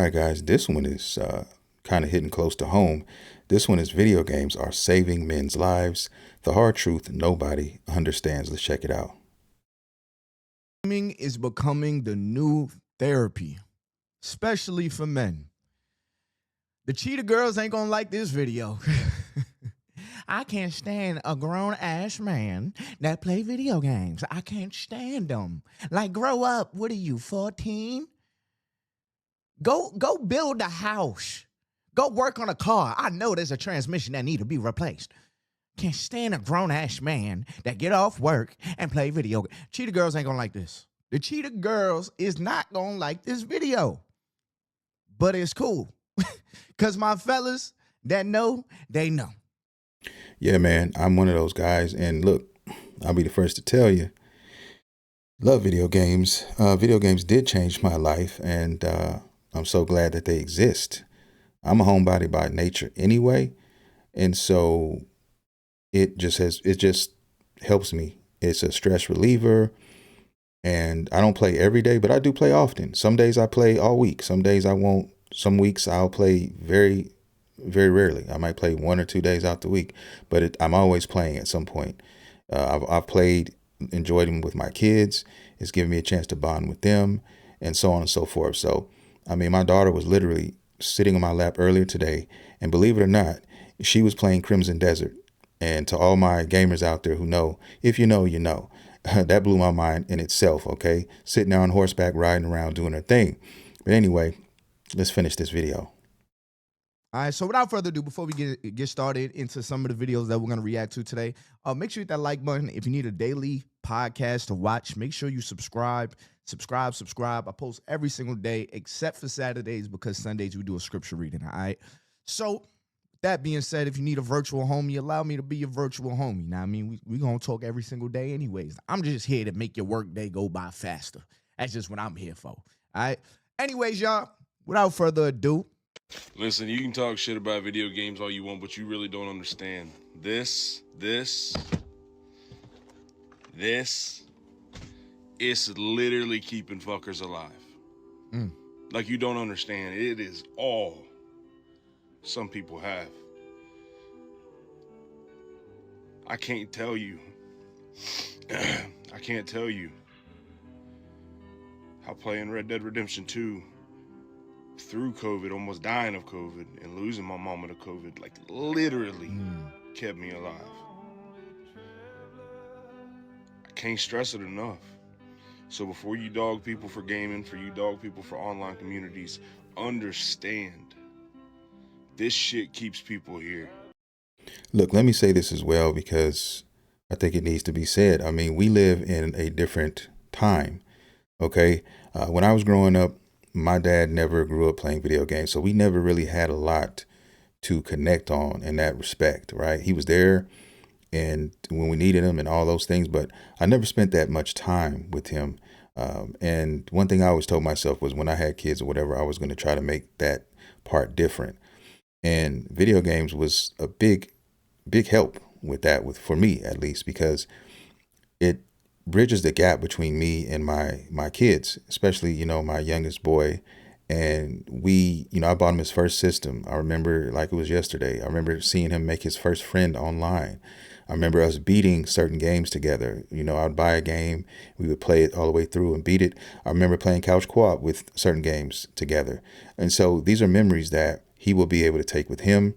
right, guys, this one is kind of hitting close to home. This one is video games are saving men's lives. The hard truth nobody understands. Let's check it out. Gaming is becoming the new therapy, especially for men. The cheetah girls ain't gonna like this video. I can't stand a grown ass man that play video games. I can't stand them. Like, grow up. What are you, 14? Go build a house. Go work on a car. I know there's a transmission that need to be replaced. Can't stand a grown ass man that get off work and play video games. Cheetah girls ain't gonna like this. The cheetah girls is not gonna like this video. But it's cool. Cause my fellas that know, they know. Yeah, man, I'm one of those guys. And look, I'll be the first to tell you, love video games. Video games did change my life, and I'm so glad that they exist. I'm a homebody by nature anyway. And so it just helps me. It's a stress reliever. And I don't play every day, but I do play often. Some days I play all week. Some days I won't. Some weeks I'll play very, very rarely. I might play 1 or 2 days out the week, but I'm always playing at some point. I've played, enjoyed them with my kids. It's given me a chance to bond with them, and so on and so forth. So, I mean, my daughter was literally sitting on my lap earlier today, and believe it or not, she was playing Crimson Desert. And to all my gamers out there who know, if you know, you know. That blew my mind in itself, okay? Sitting there on horseback, riding around, doing her thing. But anyway, let's finish this video. All right, so without further ado, before we get started into some of the videos that we're going to react to today, make sure you hit that like button. If you need a daily podcast to watch, make sure you subscribe. I post every single day except for Saturdays, because Sundays we do a scripture reading, all right? So that being said, if you need a virtual homie, allow me to be your virtual homie. Now, I mean, we going to talk every single day anyways. I'm just here to make your work day go by faster. That's just what I'm here for, all right? Anyways, y'all, without further ado. Listen, you can talk shit about video games all you want, but you really don't understand. This is literally keeping fuckers alive. Like, you don't understand. It is all some people have. I can't tell you. I can't tell you how playing Red Dead Redemption 2 through COVID, almost dying of COVID, and losing my mama to COVID, like, literally kept me alive. I can't stress it enough. So before you dog people for gaming, for you dog people for online communities, understand, this shit keeps people here. Look, let me say this as well, because I think it needs to be said. I mean, we live in a different time, okay? When I was growing up, my dad never grew up playing video games, so we never really had a lot to connect on in that respect, right? He was there and when we needed him and all those things, but I never spent that much time with him. And one thing I always told myself was when I had kids or whatever, I was going to try to make that part different. And video games was a big help with that, for me at least, because it bridges the gap between me and my kids, especially, you know, my youngest boy. And I bought him his first system. I remember like it was yesterday. I remember seeing him make his first friend online. I remember us beating certain games together. You know, I'd buy a game, we would play it all the way through and beat it. I remember playing couch co-op with certain games together. And so these are memories that he will be able to take with him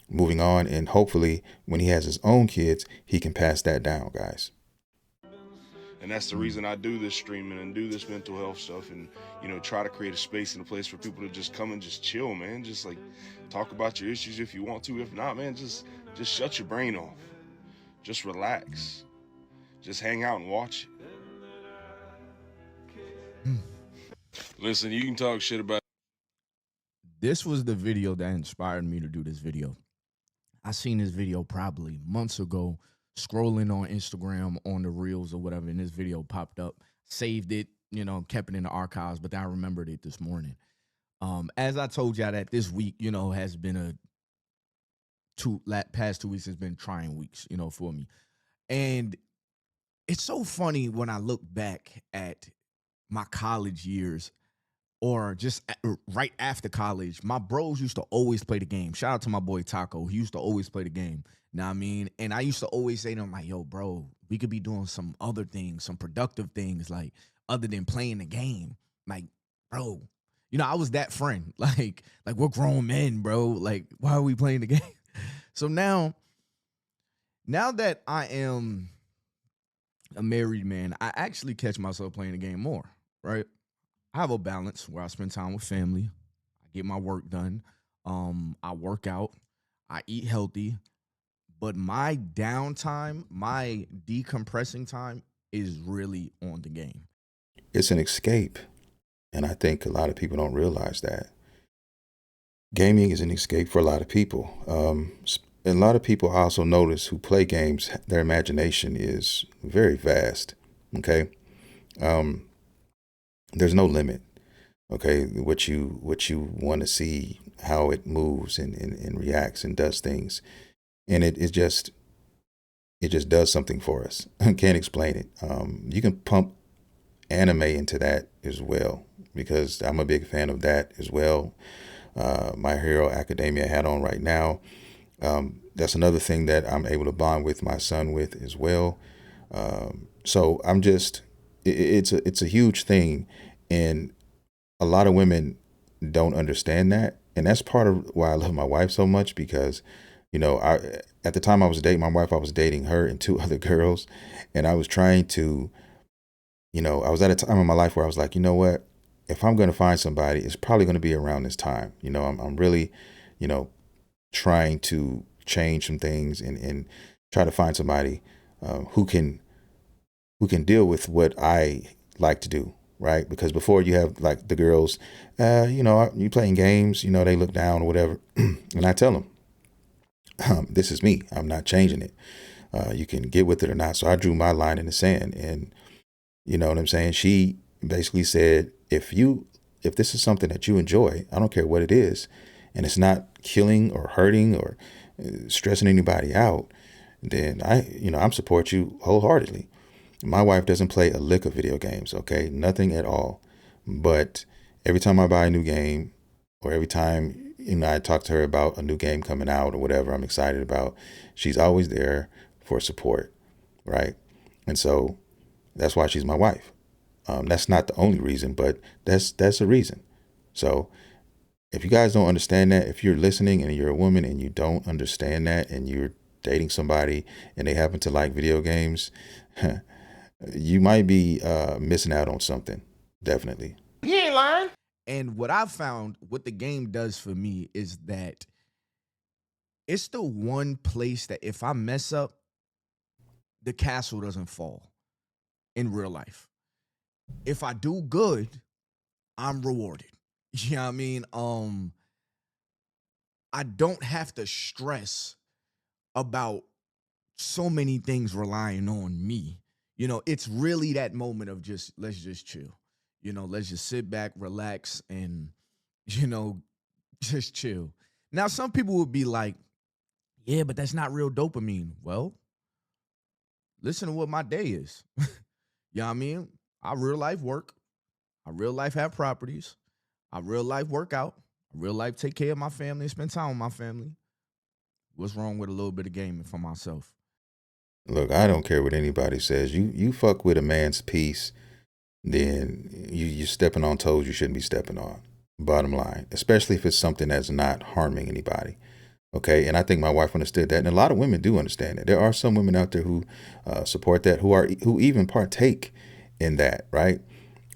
moving on. And hopefully when he has his own kids, he can pass that down, guys. And that's the reason I do this streaming and do this mental health stuff, and, you know, try to create a space and a place for people to just come and just chill, man. Just like talk about your issues if you want to. If not, man, just shut your brain off. Just relax. Just hang out and watch it. Listen, you can talk shit about. This was the video that inspired me to do this video. I seen this video probably months ago, scrolling on Instagram on the reels or whatever, and this video popped up, saved it, you know, kept it in the archives, but I remembered it this morning. As I told y'all that this week, you know, has been past 2 weeks has been trying weeks, you know, for me. And it's so funny when I look back at my college years or just right after college, my bros used to always play the game. Shout out to my boy Taco. He used to always play the game. Know what I mean? And I used to always say to him, like, yo, bro, we could be doing some other things, some productive things, like other than playing the game. Like, bro, I was that friend. Like we're grown men, bro. Like, why are we playing the game? So now that I am a married man, I actually catch myself playing the game more, right? I have a balance where I spend time with family, I get my work done, I work out, I eat healthy, but my downtime, my decompressing time is really on the game. It's an escape. And I think a lot of people don't realize that. Gaming is an escape for a lot of people. A lot of people I also notice who play games, their imagination is very vast. Okay. Um, there's no limit. Okay. What you want to see, how it moves and reacts and does things. And it just does something for us. I can't explain it. You can pump anime into that as well because I'm a big fan of that as well. My Hero Academia hat on right now. That's another thing that I'm able to bond with my son with as well. So I'm just, it's a huge thing, and a lot of women don't understand that, and that's part of why I love my wife so much because, I at the time I was dating my wife, I was dating her and two other girls, and I was trying to, I was at a time in my life where I was like, you know what, if I'm going to find somebody, it's probably going to be around this time. I'm really, you know, trying to change some things and try to find somebody who can deal with what I like to do, right? Because before you have like the girls, you playing games, they look down or whatever, and I tell them, this is me. I'm not changing it. You can get with it or not. So I drew my line in the sand, and you know what I'm saying. She basically said, if this is something that you enjoy, I don't care what it is, and it's not killing or hurting or stressing anybody out, then I'm support you wholeheartedly. My wife doesn't play a lick of video games, okay? Nothing at all. But every time I buy a new game or every time, I talk to her about a new game coming out or whatever I'm excited about, she's always there for support, right? And so that's why she's my wife. That's not the only reason, but that's a reason. So if you guys don't understand that, if you're listening and you're a woman and you don't understand that and you're dating somebody and they happen to like video games, you might be missing out on something. Definitely. He ain't lying. And what I've found, what the game does for me is that it's the one place that if I mess up, the castle doesn't fall in real life. If I do good, I'm rewarded. You know what I mean? I don't have to stress about so many things relying on me. It's really that moment of just let's just chill. Let's just sit back, relax, and you know, just chill. Now, some people would be like, yeah, but that's not real dopamine. Well, listen to what my day is. You know what I mean? I real life work. I real life have properties. I real life work out. I real life take care of my family and spend time with my family. What's wrong with a little bit of gaming for myself? Look, I don't care what anybody says. You fuck with a man's peace, then you're stepping on toes you shouldn't be stepping on. Bottom line, especially if it's something that's not harming anybody. Okay, and I think my wife understood that, and a lot of women do understand it. There are some women out there who support that, who even partake in that. Right?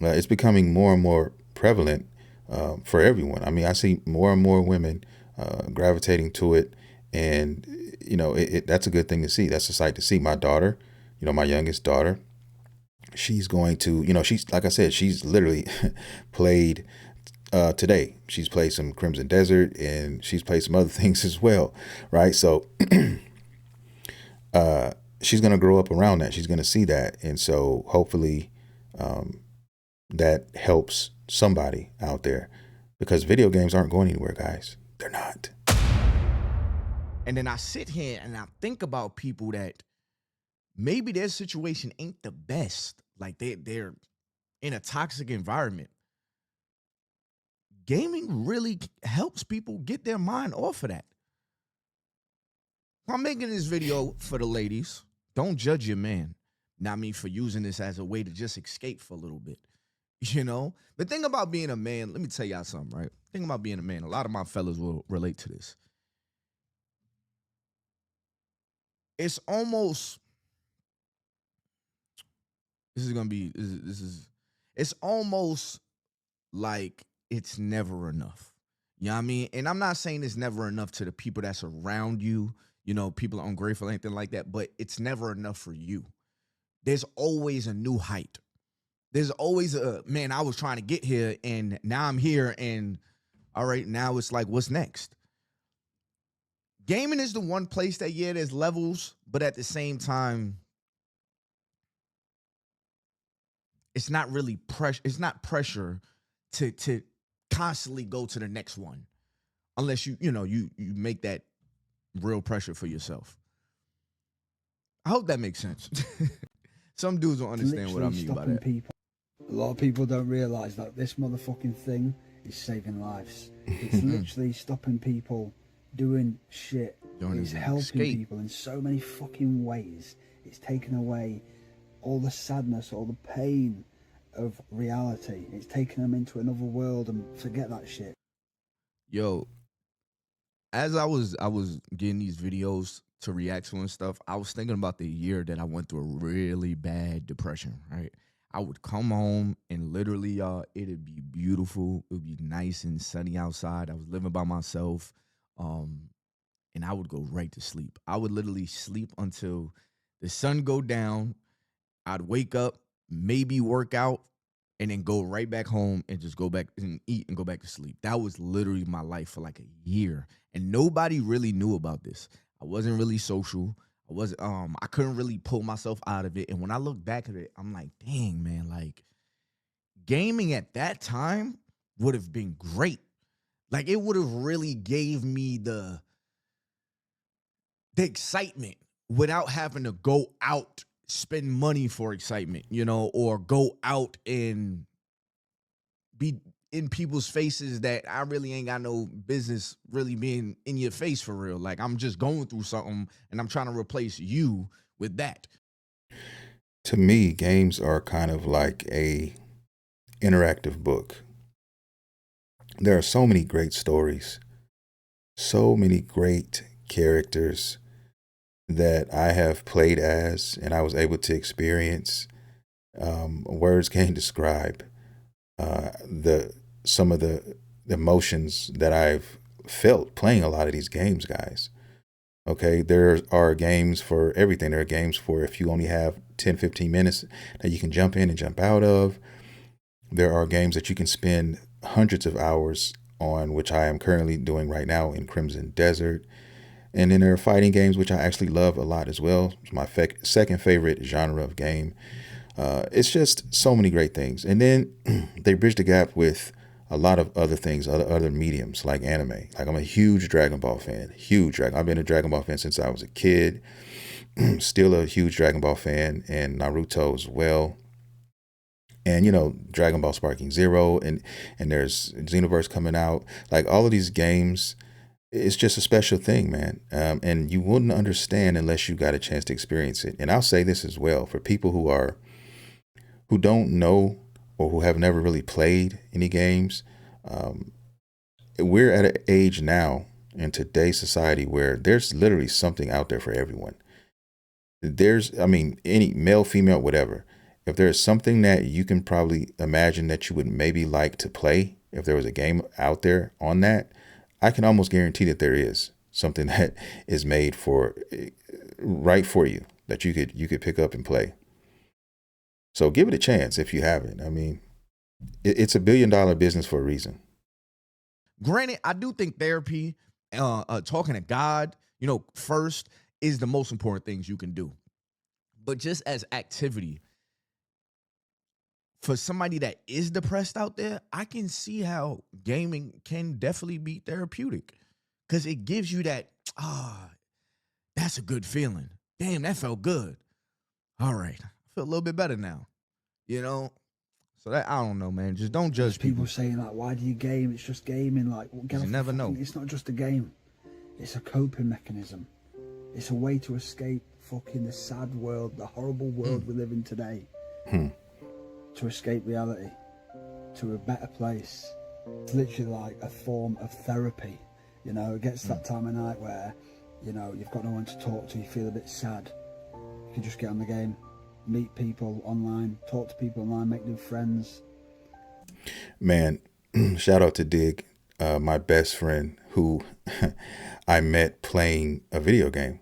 It's becoming more and more prevalent for everyone. I mean, I see more and more women gravitating to it, and that's a good thing to see. That's a sight to see. My daughter, my youngest daughter, she's going to, she's like I said, she's literally played today. She's played some Crimson Desert and she's played some other things as well, right? So she's going to grow up around that. She's going to see that. And so hopefully that helps somebody out there because video games aren't going anywhere, guys. They're not. And then I sit here and I think about people that maybe their situation ain't the best. Like they're in a toxic environment. gaming really helps people get their mind off of that. I'm making this video for the ladies. Don't judge your man. Not me for using this as a way to just escape for a little bit. You know, the thing about being a man, let me tell y'all something, right? The thing about being a man, a lot of my fellas will relate to this. It's almost, it's almost like it's never enough. You know what I mean? And I'm not saying it's never enough to the people that's around you, you know, people are ungrateful, anything like that, but it's never enough for you. There's always a new height. There's always man, I was trying to get here and now I'm here and all right, now it's like, what's next? Gaming is the one place that, yeah, there's levels, but at the same time, it's not really pressure. It's not pressure to constantly go to the next one, unless you make that real pressure for yourself. I hope that makes sense. Some dudes don't understand what I mean by that. People. A lot of people don't realize that this motherfucking thing is saving lives. It's literally stopping people doing shit. It's helping people in so many fucking ways. It's taken away all the sadness, all the pain of reality. It's taken them into another world and forget that shit. Yo, as I was getting these videos to react to and stuff, I was thinking about the year that I went through a really bad depression, right? I would come home and literally, y'all, it'd be beautiful. It would be nice and sunny outside. I was living by myself. And I would go right to sleep. I would literally sleep until the sun go down. I'd wake up, maybe work out, and then go right back home and just go back and eat and go back to sleep. That was literally my life for like a year. And nobody really knew about this. I wasn't really social. I couldn't really pull myself out of it. And when I look back at it, I'm like, dang, man, like gaming at that time would have been great. Like it would have really gave me the excitement without having to go out, spend money for excitement, you know, or go out and be in people's faces that I really ain't got no business really being in your face for real. Like I'm just going through something and I'm trying to replace you with that. To me, games are kind of like a interactive book. There are so many great stories, so many great characters that I have played as and I was able to experience. Words can't describe some of the emotions that I've felt playing a lot of these games, guys. Okay, there are games for everything. There are games for if you only have 10, 15 minutes that you can jump in and jump out of. There are games that you can spend hundreds of hours on, which I am currently doing right now in Crimson Desert. And then there are fighting games, which I actually love a lot as well. It's my second favorite genre of game. It's just so many great things. And then they bridge the gap with a lot of other things, other mediums like anime. Like I'm a huge Dragon Ball fan, I've been a Dragon Ball fan since I was a kid. Still a huge Dragon Ball fan, and Naruto as well. And you know, Dragon Ball Sparking Zero, and there's Xenoverse coming out. Like all of these games, it's just a special thing, man. And you wouldn't understand unless you got a chance to experience it. And I'll say this as well for people who don't know or who have never really played any games. We're at an age now in today's society where there's literally something out there for everyone. Any male, female, whatever. If there's something that you can probably imagine that you would maybe like to play, if there was a game out there on that, I can almost guarantee that there is something that is made right for you that you could pick up and play. So give it a chance if you haven't. I mean, it's $1 billion business for a reason. Granted, I do think therapy, talking to God, you know, first is the most important things you can do. But just as activity, for somebody that is depressed out there, I can see how gaming can definitely be therapeutic because it gives you that, that's a good feeling. Damn, that felt good. All right, I feel a little bit better now, you know? So that, I don't know, man. Just don't There's judge people people. saying like, "Why do you game? It's just gaming." Like, well, get You off never the fucking, know. It's not just a game. It's a coping mechanism. It's a way to escape fucking the sad world, the horrible world we live in today. To escape reality, to a better place. It's literally like a form of therapy. You know, it gets that time of night where, you know, you've got no one to talk to, you feel a bit sad. You can just get on the game, meet people online, talk to people online, make new friends. Man, shout out to Dig, my best friend who I met playing a video game.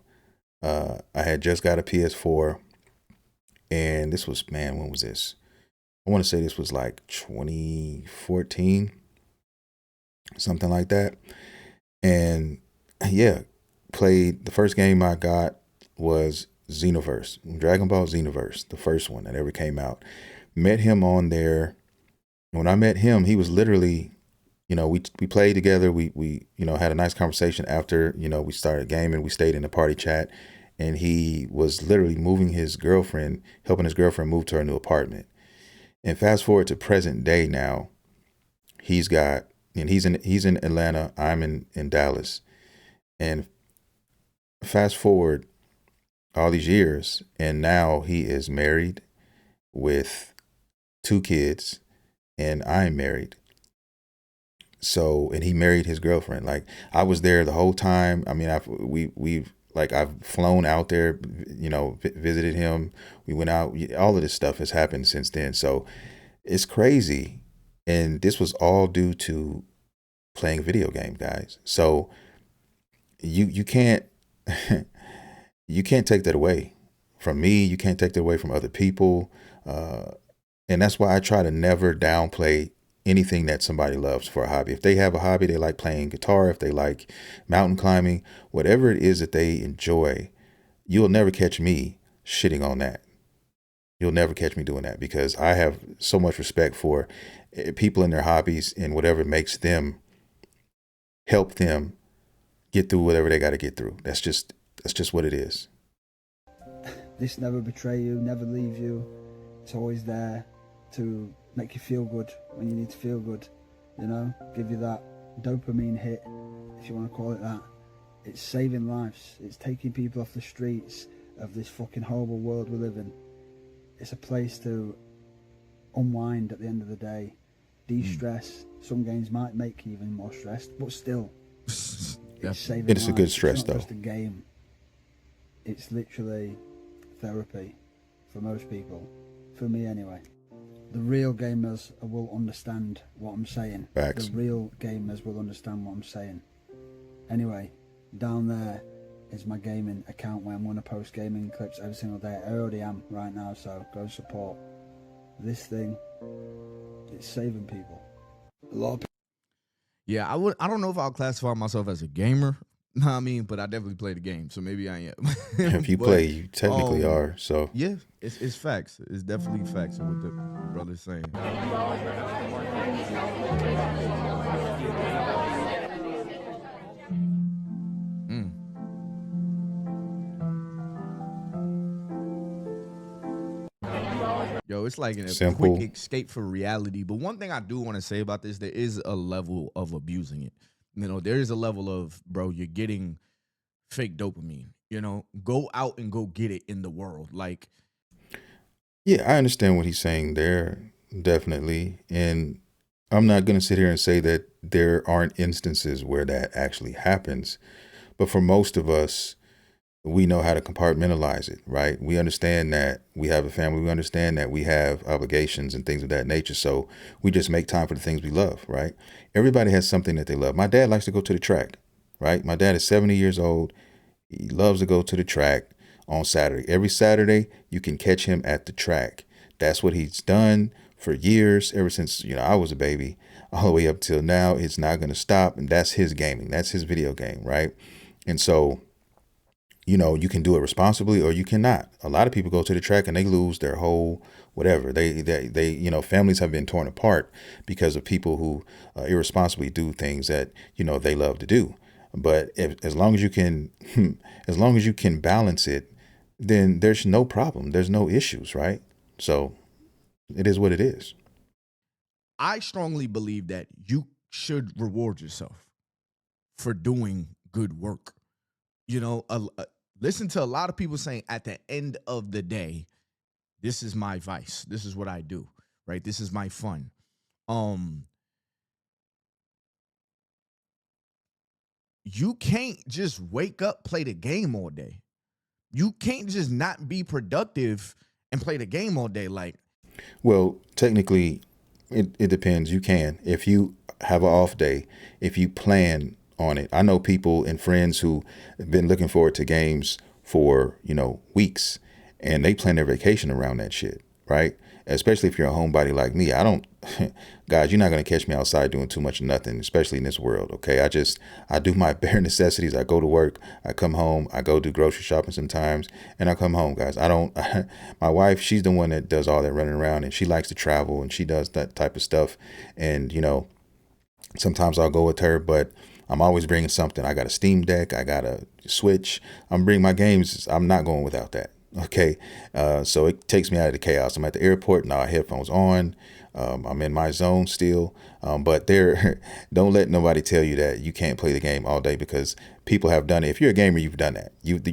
I had just got a PS4, and this was, man, when was this? I want to say this was like 2014, something like that. And yeah, played the first game I got was Xenoverse, Dragon Ball Xenoverse, the first one that ever came out. Met him on there. When I met him, he was literally, you know, we played together. We you know, had a nice conversation after, you know, we started gaming. We stayed in the party chat, and he was literally moving his girlfriend, helping his girlfriend move to her new apartment. And fast forward to present day now, he's got, and he's in Atlanta, I'm in Dallas. And fast forward all these years, and now he is married with 2 kids, and I'm married. So, and he married his girlfriend. Like, I was there the whole time. I mean, we've like, I've flown out there, you know, visited him. We went out. All of this stuff has happened since then. So it's crazy. And this was all due to playing video games, guys. So you can't you can't take that away from me. You can't take that away from other people. And that's why I try to never downplay anything that somebody loves for a hobby. If they have a hobby, they like playing guitar, if they like mountain climbing, whatever it is that they enjoy, you'll never catch me shitting on that. You'll never catch me doing that, because I have so much respect for people in their hobbies and whatever makes them, help them get through whatever they got to get through. That's just what it is. This never betray you, never leave you. It's always there to make you feel good when you need to feel good, you know, give you that dopamine hit, if you want to call it that. It's saving lives. It's taking people off the streets of this fucking horrible world we live in. It's a place to unwind at the end of the day, de-stress. Some games might make you even more stressed, but still, it's saving It's a good lives. stress, it's not though. just a game. It's literally therapy for most people. For me, anyway. The real gamers will understand what I'm saying. Facts. The real gamers will understand what I'm saying. Anyway, down there is my gaming account where I'm going to post gaming clips every single day. I already am right now, so go support this thing. It's saving people. A lot of people. Yeah, I don't know if I'll classify myself as a gamer. Know what I mean, but I definitely play the game, so maybe I am. If you But, play, you technically are. So yeah, it's facts. It's definitely facts of what the brother's saying. Yo, it's like a Simple. quick escape from reality. But one thing I do want to say about this, there is a level of abusing it. You know, there is a level of, bro, you're getting fake dopamine. You know, go out and go get it in the world. Like, yeah, I understand what he's saying there, definitely. And I'm not going to sit here and say that there aren't instances where that actually happens. But for most of us, we know how to compartmentalize it, right? We understand that we have a family. We understand that we have obligations and things of that nature. So we just make time for the things we love, right? Everybody has something that they love. My dad likes to go to the track, right? My dad is 70 years old. He loves to go to the track on Saturday. Every Saturday, you can catch him at the track. That's what he's done for years, ever since, you know, I was a baby, all the way up till now. It's not going to stop. And that's his gaming. That's his video game, right? And so, you know, you can do it responsibly or you cannot. A lot of people go to the track and they lose their whole whatever. They you know, families have been torn apart because of people who irresponsibly do things that, you know, they love to do. But as long as you can, as long as you can balance it, then there's no problem. There's no issues, right? So it is what it is. I strongly believe that you should reward yourself for doing good work. You know, listen to a lot of people saying at the end of the day, this is my vice. This is what I do, right? This is my fun. You can't just wake up, play the game all day. You can't just not be productive and play the game all day. Like, Well, technically, it depends. You can. If you have an off day, if you plan on it. I know people and friends who have been looking forward to games for, weeks, and they plan their vacation around that shit, right? Especially if you're a homebody like me. I don't, guys, you're not going to catch me outside doing too much of nothing, especially in this world, okay? I do my bare necessities. I go to work, I come home, I go do grocery shopping sometimes, and I come home, guys. I don't, my wife, she's the one that does all that running around, and she likes to travel, and she does that type of stuff. And, sometimes I'll go with her, but I'm always bringing something. I got a Steam Deck, I got a Switch. I'm bringing my games. I'm not going without that. Okay. So it takes me out of the chaos. I'm at the airport, now headphones on. I'm in my zone still. But don't let nobody tell you that you can't play the game all day, because people have done it. If you're a gamer, you've done that. You've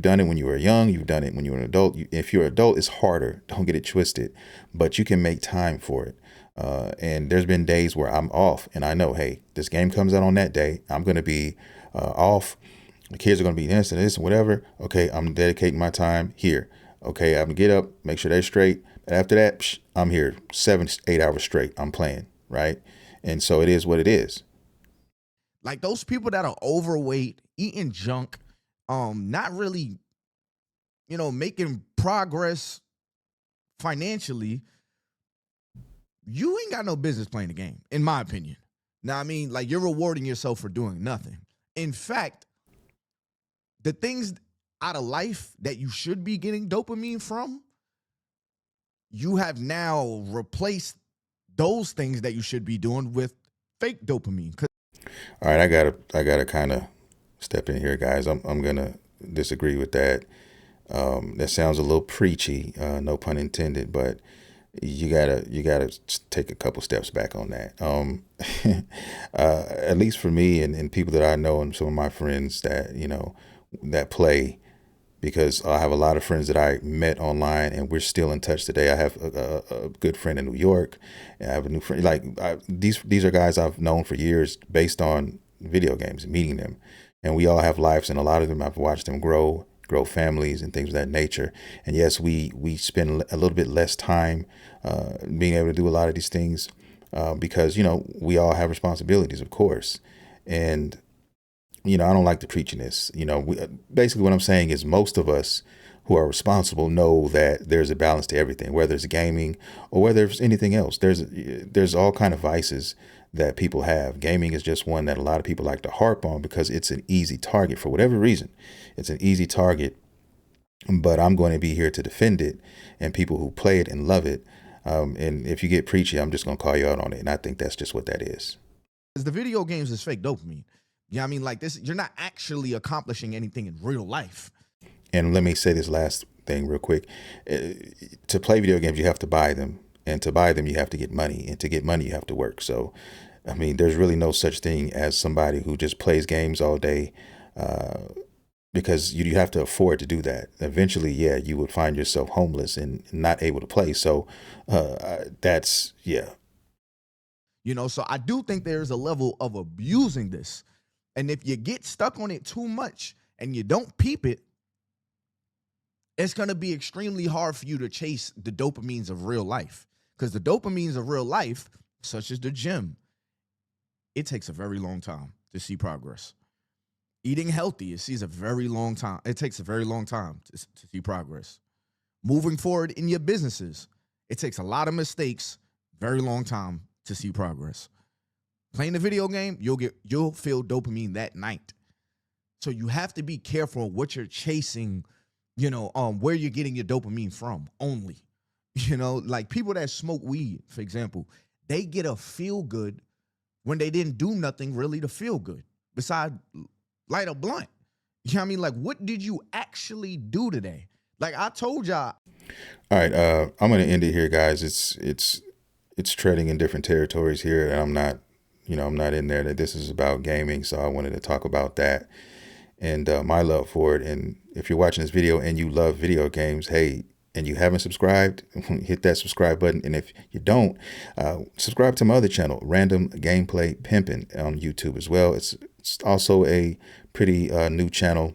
done it when you were young. You've done it when you were an adult. If you're an adult, it's harder. Don't get it twisted. But you can make time for it. And there's been days where I'm off and I know, hey, this game comes out on that day. I'm going to be off. The kids are going to be this and this and whatever. Okay, I'm dedicating my time here. Okay, I'm going to get up, make sure they're straight. After that, I'm here 7-8 hours straight. I'm playing, right? And so it is what it is. Like those people that are overweight, eating junk, not really, making progress financially, you ain't got no business playing the game, in my opinion. Now, I mean, like, you're rewarding yourself for doing nothing. In fact, the things out of life that you should be getting dopamine from, you have now replaced those things that you should be doing with fake dopamine. All right, I gotta kind of step in here, guys. I'm gonna disagree with that. That sounds a little preachy, no pun intended, but you gotta take a couple steps back on that. At least for me and people that I know and some of my friends that that play, because I have a lot of friends that I met online and we're still in touch today. I have a good friend in New York, and I have a new friend. These are guys I've known for years based on video games, meeting them, and we all have lives, and a lot of them I've watched them grow families and things of that nature. And yes, we spend a little bit less time being able to do a lot of these things because we all have responsibilities, of course. And I don't like the preachiness. Basically what I'm saying is most of us who are responsible know that there's a balance to everything, whether it's gaming or whether it's anything else. There's all kind of vices that people have. Gaming is just one that a lot of people like to harp on because it's an easy target for whatever reason. It's an easy target, but I'm going to be here to defend it and people who play it and love it. And if you get preachy, I'm just going to call you out on it. And I think that's just what that is. The video games is fake dopamine. Yeah, I mean, like this, you're not actually accomplishing anything in real life. And let me say this last thing real quick. To play video games, you have to buy them. And to buy them, you have to get money. And to get money, you have to work. So, I mean, there's really no such thing as somebody who just plays games all day because you have to afford to do that. Eventually, yeah, you would find yourself homeless and not able to play. So that's, yeah. So I do think there's a level of abusing this. And if you get stuck on it too much and you don't peep it, it's going to be extremely hard for you to chase the dopamines of real life. Because the dopamines of real life, such as the gym, it takes a very long time to see progress. Eating healthy, it takes a very long time to see progress. Moving forward in your businesses, it takes a lot of mistakes, very long time to see progress. Playing a video game, you'll feel dopamine that night. So you have to be careful what you're chasing, where you're getting your dopamine from only. Like people that smoke weed, for example, they get a feel good when they didn't do nothing really to feel good besides light a blunt. You know what I mean? Like, what did you actually do today? Like I told y'all. All right, I'm gonna end it here, guys. it's treading in different territories here, and I'm not, I'm not in there. That this is about gaming, so I wanted to talk about that and my love for it. And if you're watching this video and you love video games, hey, and you haven't subscribed, hit that subscribe button. And if you don't, subscribe to my other channel, Random Gameplay Pimpin', on YouTube as well. It's also a pretty new channel.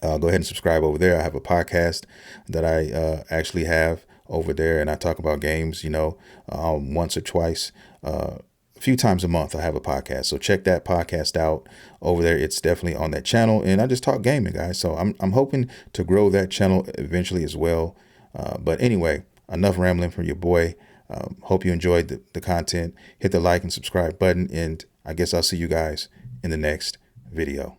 Go ahead and subscribe over there. I have a podcast that I actually have over there, and I talk about games, once or twice. A few times a month I have a podcast, so check that podcast out over there. It's definitely on that channel, and I just talk gaming, guys. So I'm hoping to grow that channel eventually as well. But anyway, enough rambling from your boy. Hope you enjoyed the content. Hit the like and subscribe button, and I guess I'll see you guys in the next video.